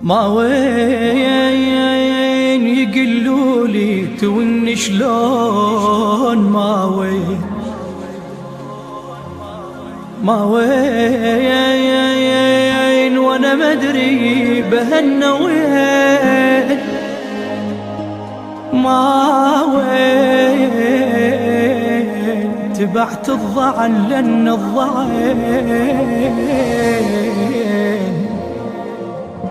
ما وين يقلولي توني شلون، ما وين وانا مدري بهنا وين، ما وين تبعت الضعن لأن الضعين،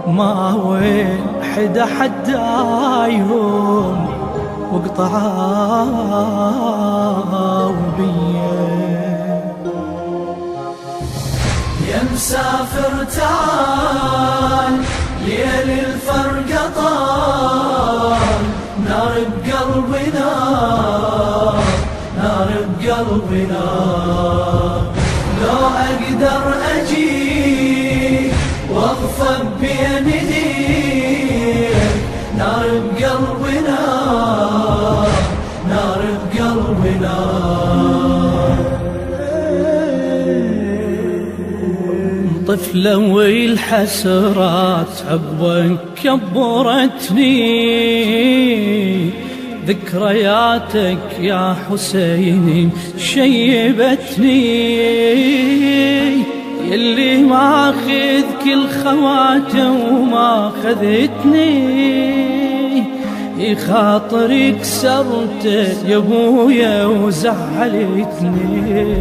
ما وين حدا حدايهم وقطعوا بيا. يا مسافر تعال ليل الفرقة طال، نار بقلبي نار، نار بقلبي نار. لو أقدر أجي واغفر بين ايديك، نار بقلبي نار، نار بقلبي نار. طفلة والحسرات عقبك كبرتني، ذكرياتك يا حسين شيبتني، يلي ماخذ كل خواته وما خذتني، خاطري كسرته يا ابويا وزعلتني،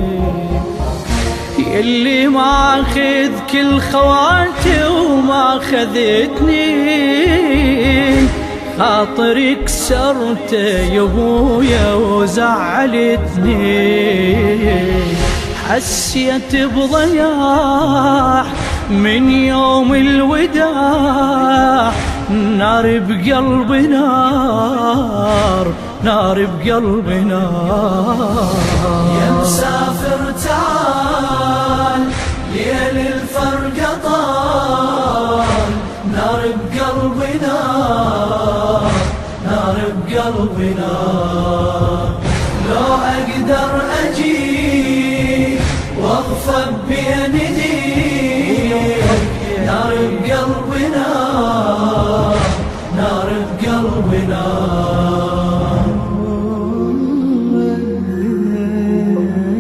يلي ماخذ كل خواته وما خذتني، خاطري كسرته يا ابويا وزعلتني. حسيت بضياع من يوم الوداع، نار بقلبي نار، نار بقلبي نار. يا مسافر تعال ليل الفرقة طال، نار بقلبي نار، نار بقلبي نار. لو أقدر أجي واغفر بين ايديك، نار بقلبي نار، نار بقلبي نار.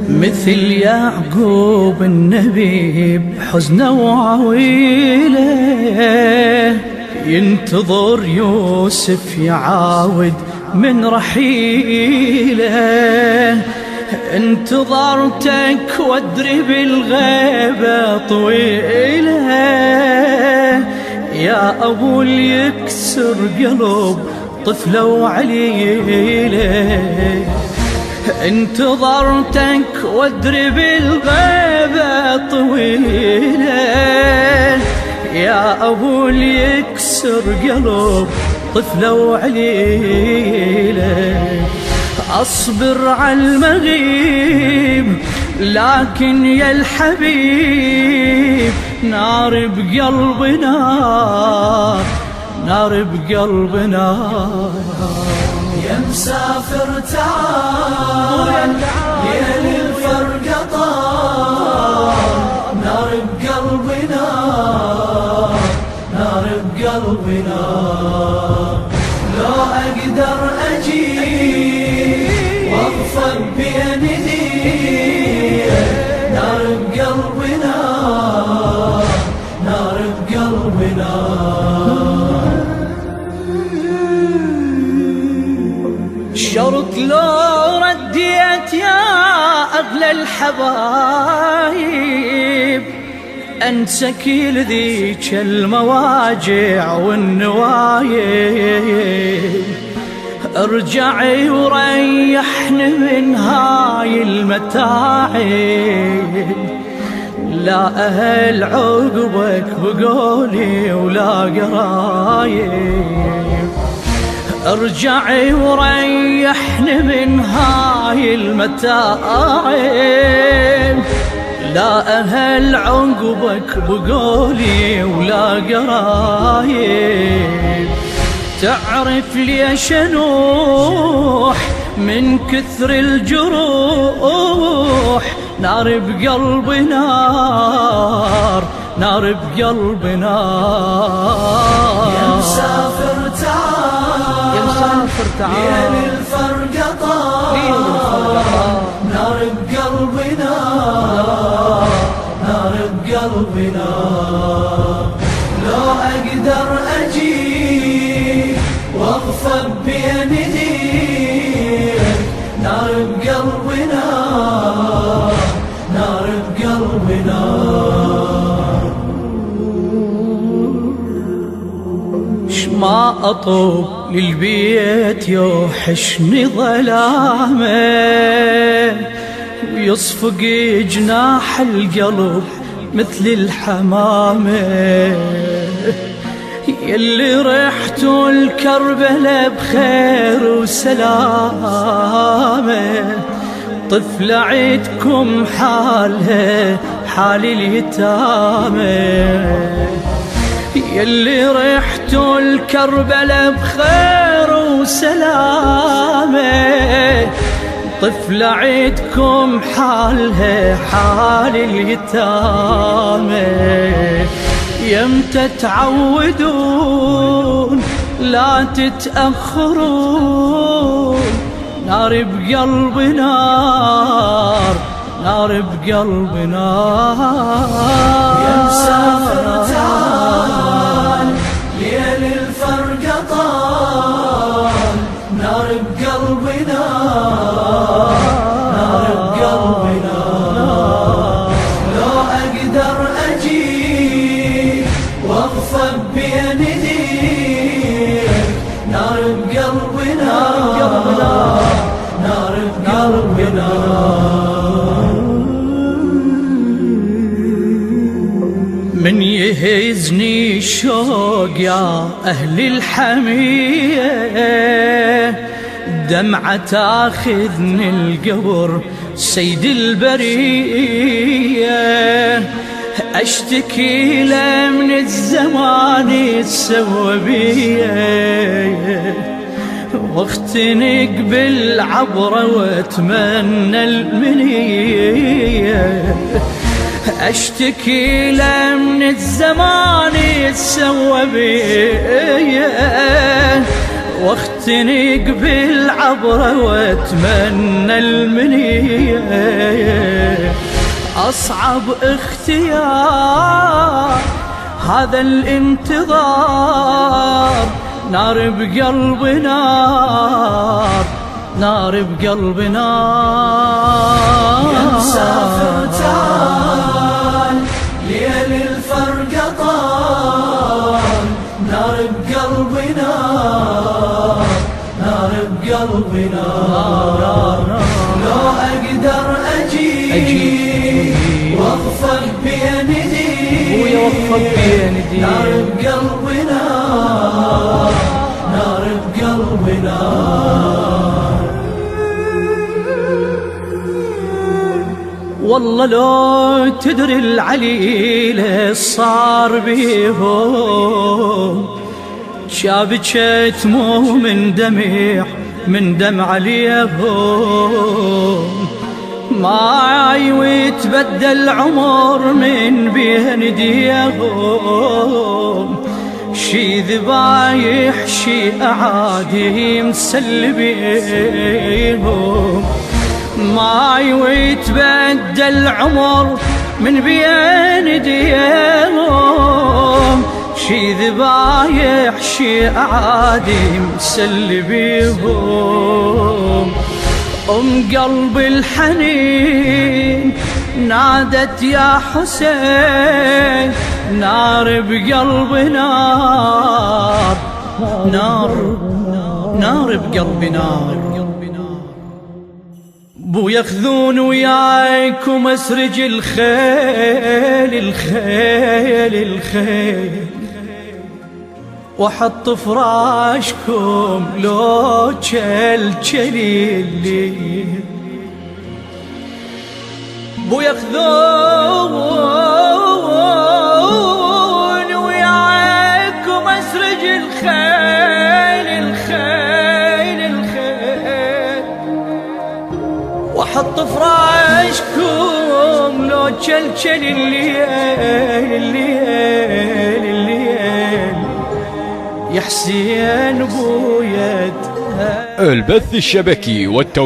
مثل يعقوب النبي بحزنه وعويله، ينتظر يوسف يعاود من رحيله، انتظرتك وادري بالغيبة طويلة، يا أبو اللي يكسر قلب طفلة وعليلة، انتظرتك وادري بالغيبة طويلة، يا أبو اللي يكسر قلب طفلة وعليلة. أصبر على المغيب لكن يا الحبيب، نار بقلبي نار، نار بقلبي نار. يا مسافر تعال ليل الفرقة طال، نار بقلبي نار، نار بقلبي نار. لو أقدر أجي واغفر بين ايديك، نار بقلبي نار، نار بقلبي نار. شرط لو رديت يا أغلى الحبايب، أنسى كل ذيك المواجع والنوايب، ارجعي وريحني من هاي المتاعب، لا أهل عقبك بقولي ولا قرايب، ارجعي وريحني من هاي المتاعب، لا أهل عقبك بقولي ولا قرايب. تعرف ليش نوح من كثر الجروح، نار بقلبي نار، نار بقلبنا. يا مسافر تعال، يا مسافر تعال، ليل الفرقة طال، نار بقلبنا، نار بقلبنا. لو أقدر أجي واغفر بين ايديك، نار بقلبنا، نار بقلبنا. ما أطوب للبيت يوحشني ظلامه، ويصفق جناح القلب مثل الحمامة. يلي رحتوا الكربلة بخير وسلامة، طفل عيدكم حالها حال اليتامى. يلي رحتوا الكربلة بخير وسلامة، طفل عيدكم حالها حال اليتامى. يمتى تعودون لا تتأخرون، نار بقلبنا، نار، نار بقلبنا. يا مسافر تعال، ليل الفرقة طال، نار بقلبنا، نار بقلبنا. لو أقدر أجي واغفر بين ايديك، نار بقلبنا، نار بقلبنا. من يهزني الشوق يا أهل الحمية، دمعة تاخذني القبر سيد البرية. أشتكي له من الزمان يتسوى بيه، واختنق بالعبرة واتمنى المنية. أشتكي له من الزمان يتسوى بيه، واختنق بالعبرة واتمنى المنية. أصعب اختيار هذا الانتظار، نار بقلبنا، نار بقلبنا. يا مسافر تعال، ليل الفرقة طال، نار بقلبنا، نار بقلبنا. لو أقدر أجي واغفر بين ايديك، نار بقلبنا، نار بقلبنا. والله لو تدري العليلة صار بيهم، شابكت مو من دمع، من دمع اليهم. معي ويتبدل عمر من بين ديهم، شي ذبايح شي أعادي مسلبيهم. معي ويتبدل عمر من بين ديهم، شي ذبايح شي أعادي مسلبيهم. قلب الحنين نادت يا حسين، نار بقلبنا، نار، نار بقلبنا. بو ياخذون وياكم اسرج الخيل، الخيل، الخيل، وحط فراشكم لو تشليل. بو ياخذون وياكم اسرج الخيل، الخيل، الخيل، وحط فراشكم يوم لو جلجل الليل يا حسين بويد. البث الشبكي والتوزيع